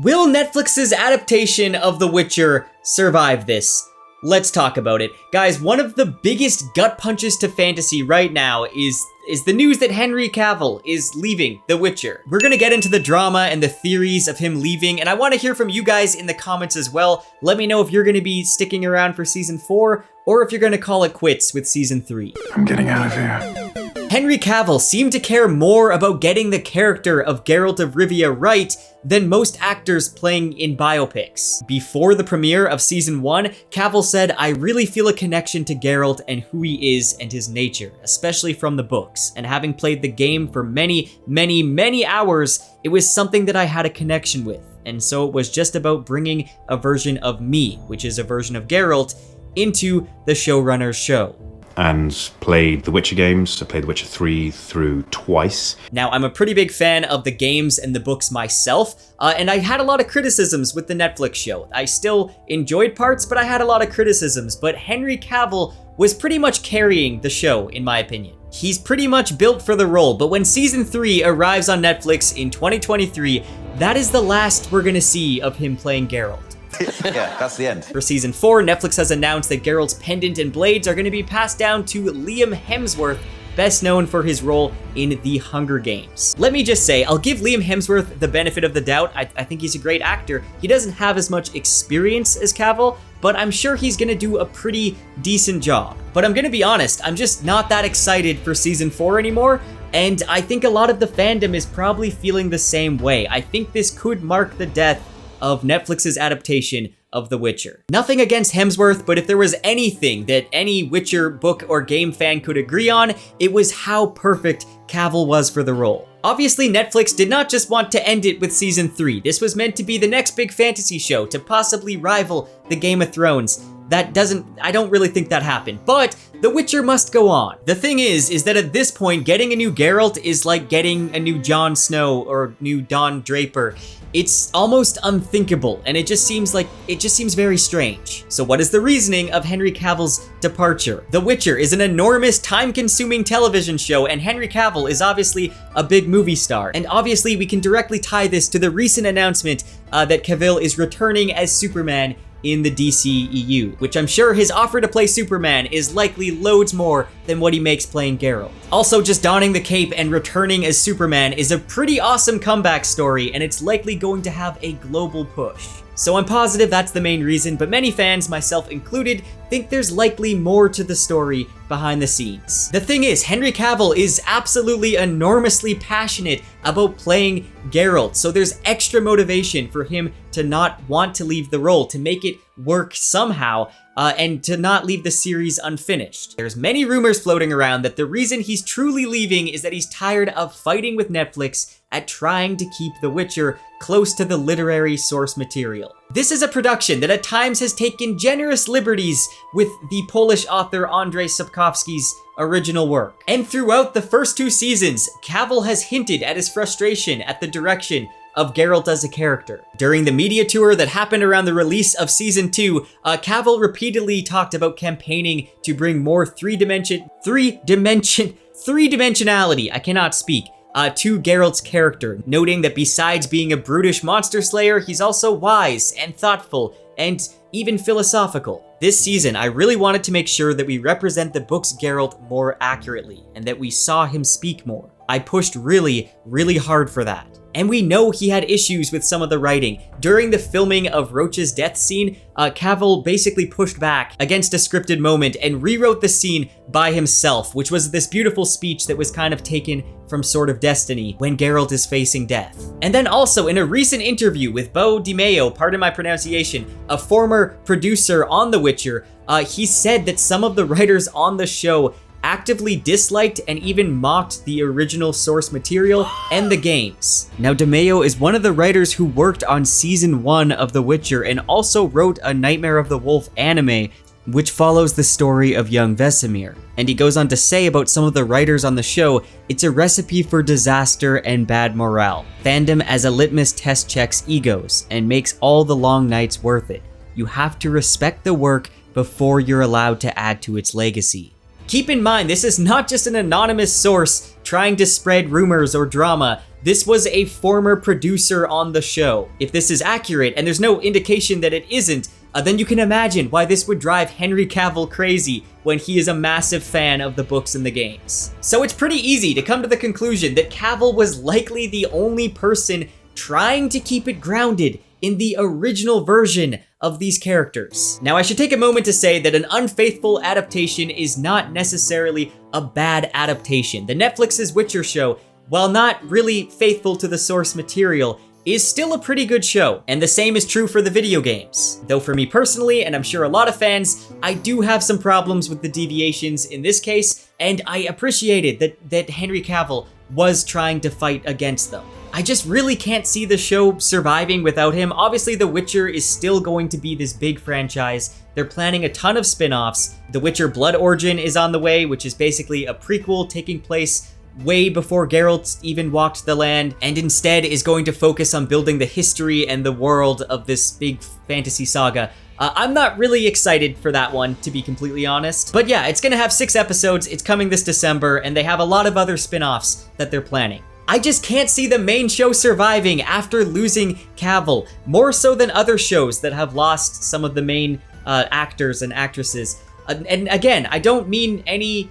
Will Netflix's adaptation of The Witcher survive this? Let's talk about it. Guys, one of the biggest gut punches to fantasy right now is the news that Henry Cavill is leaving The Witcher. We're gonna get into the drama and the theories of him leaving, and I wanna hear from you guys in the comments as well. Let me know if you're gonna be sticking around for season 4, or if you're gonna call it quits with season 3. I'm getting out of here. Henry Cavill seemed to care more about getting the character of Geralt of Rivia right than most actors playing in biopics. Before the premiere of season 1, Cavill said, "I really feel a connection to Geralt and who he is and his nature, especially from the books. And having played the game for many, many, many hours, it was something that I had a connection with. And so it was just about bringing a version of me, which is a version of Geralt, into the showrunner's show." And played the Witcher games. I played The Witcher 3 through twice. Now, I'm a pretty big fan of the games and the books myself, and I had a lot of criticisms with the Netflix show. I still enjoyed parts, but I had a lot of criticisms. But Henry Cavill was pretty much carrying the show, in my opinion. He's pretty much built for the role, but when season 3 arrives on Netflix in 2023, that is the last we're gonna see of him playing Geralt. Yeah, that's the end. For season 4, Netflix has announced that Geralt's pendant and blades are going to be passed down to Liam Hemsworth, best known for his role in The Hunger Games. Let me just say, I'll give Liam Hemsworth the benefit of the doubt. I think he's a great actor. He doesn't have as much experience as Cavill, but I'm sure he's going to do a pretty decent job. But I'm going to be honest, I'm just not that excited for season 4 anymore. And I think a lot of the fandom is probably feeling the same way. I think this could mark the death of Netflix's adaptation of The Witcher. Nothing against Hemsworth, but if there was anything that any Witcher book or game fan could agree on, it was how perfect Cavill was for the role. Obviously, Netflix did not just want to end it with season 3. This was meant to be the next big fantasy show to possibly rival the Game of Thrones. I don't really think that happened, but The Witcher must go on. The thing is that at this point, getting a new Geralt is like getting a new Jon Snow or new Don Draper. It's almost unthinkable, and it just seems very strange. So what is the reasoning of Henry Cavill's departure? The Witcher is an enormous, time-consuming television show, and Henry Cavill is obviously a big movie star. And obviously, we can directly tie this to the recent announcement that Cavill is returning as Superman in the DCEU, which I'm sure his offer to play Superman is likely loads more than what he makes playing Geralt. Also, just donning the cape and returning as Superman is a pretty awesome comeback story, and it's likely going to have a global push. So I'm positive that's the main reason, but many fans, myself included, think there's likely more to the story behind the scenes. The thing is, Henry Cavill is absolutely enormously passionate about playing Geralt, so there's extra motivation for him to not want to leave the role, to make it work somehow, and to not leave the series unfinished. There's many rumors floating around that the reason he's truly leaving is that he's tired of fighting with Netflix at trying to keep The Witcher close to the literary source material. This is a production that at times has taken generous liberties with the Polish author Andrzej Sapkowski's original work. And throughout the first 2 seasons, Cavill has hinted at his frustration at the direction of Geralt as a character. During the media tour that happened around the release of season 2, Cavill repeatedly talked about campaigning to bring more three-dimensionality, I cannot speak, to Geralt's character, noting that besides being a brutish monster slayer, he's also wise and thoughtful and even philosophical. This season, I really wanted to make sure that we represent the book's Geralt more accurately and that we saw him speak more. I pushed really, really hard for that. And we know he had issues with some of the writing. During the filming of Roach's death scene, Cavill basically pushed back against a scripted moment and rewrote the scene by himself, which was this beautiful speech that was kind of taken from Sword of Destiny when Geralt is facing death. And then also in a recent interview with Beau DiMeo, pardon my pronunciation, a former producer on The Witcher, he said that some of the writers on the show actively disliked and even mocked the original source material and the games. Now, DiMeo is one of the writers who worked on season 1 of The Witcher and also wrote a Nightmare of the Wolf anime, which follows the story of young Vesemir. And he goes on to say about some of the writers on the show, it's a recipe for disaster and bad morale. Fandom as a litmus test checks egos and makes all the long nights worth it. You have to respect the work before you're allowed to add to its legacy. Keep in mind, this is not just an anonymous source trying to spread rumors or drama. this was a former producer on the show. If this is accurate, and there's no indication that it isn't, then you can imagine why this would drive Henry Cavill crazy when he is a massive fan of the books and the games. So it's pretty easy to come to the conclusion that Cavill was likely the only person trying to keep it grounded in the original version of these characters. Now, I should take a moment to say that an unfaithful adaptation is not necessarily a bad adaptation. The Netflix's Witcher show, while not really faithful to the source material, is still a pretty good show, and the same is true for the video games. Though for me personally, and I'm sure a lot of fans, I do have some problems with the deviations in this case, and I appreciated that Henry Cavill was trying to fight against them. I just really can't see the show surviving without him. Obviously, The Witcher is still going to be this big franchise. They're planning a ton of spin-offs. The Witcher Blood Origin is on the way, which is basically a prequel taking place way before Geralt even walked the land, and instead is going to focus on building the history and the world of this big fantasy saga. I'm not really excited for that one, to be completely honest. But yeah, it's gonna have 6 episodes, it's coming this December, and they have a lot of other spin-offs that they're planning. I just can't see the main show surviving after losing Cavill, more so than other shows that have lost some of the main actors and actresses. And again, I don't mean any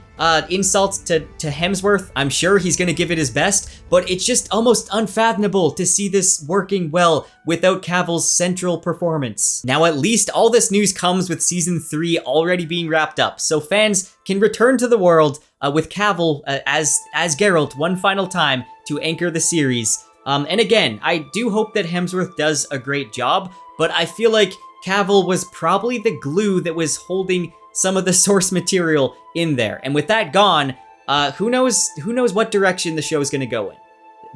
insults to Hemsworth. I'm sure he's gonna give it his best, but it's just almost unfathomable to see this working well without Cavill's central performance. Now, at least all this news comes with season 3 already being wrapped up, so fans can return to the world with Cavill as Geralt one final time to anchor the series. And again, I do hope that Hemsworth does a great job, but I feel like Cavill was probably the glue that was holding some of the source material in there. And with that gone, who knows what direction the show is gonna go in.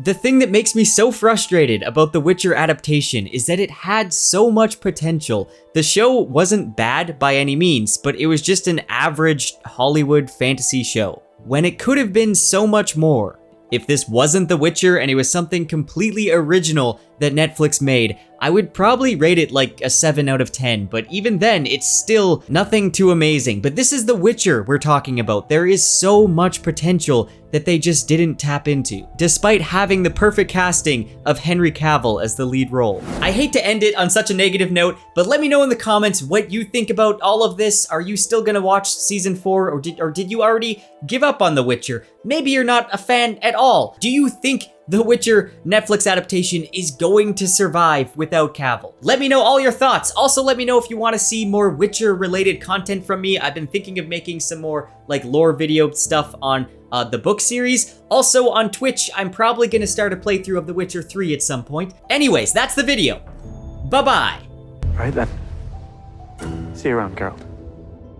The thing that makes me so frustrated about the Witcher adaptation is that it had so much potential. The show wasn't bad by any means, but it was just an average Hollywood fantasy show, when it could have been so much more. If this wasn't The Witcher and it was something completely original that Netflix made, I would probably rate it like a 7 out of 10, but even then, it's still nothing too amazing. But this is The Witcher we're talking about. There is so much potential that they just didn't tap into, despite having the perfect casting of Henry Cavill as the lead role. I hate to end it on such a negative note, but let me know in the comments what you think about all of this. Are you still gonna watch season 4, or did you already give up on The Witcher? Maybe you're not a fan at all. Do you think The Witcher Netflix adaptation is going to survive without Cavill? Let me know all your thoughts. Also, let me know if you want to see more Witcher related content from me. I've been thinking of making some more like lore video stuff on the book series. Also on Twitch, I'm probably gonna start a playthrough of The Witcher 3 at some point. Anyways, that's the video. Bye-bye. Right then. See you around, Geralt.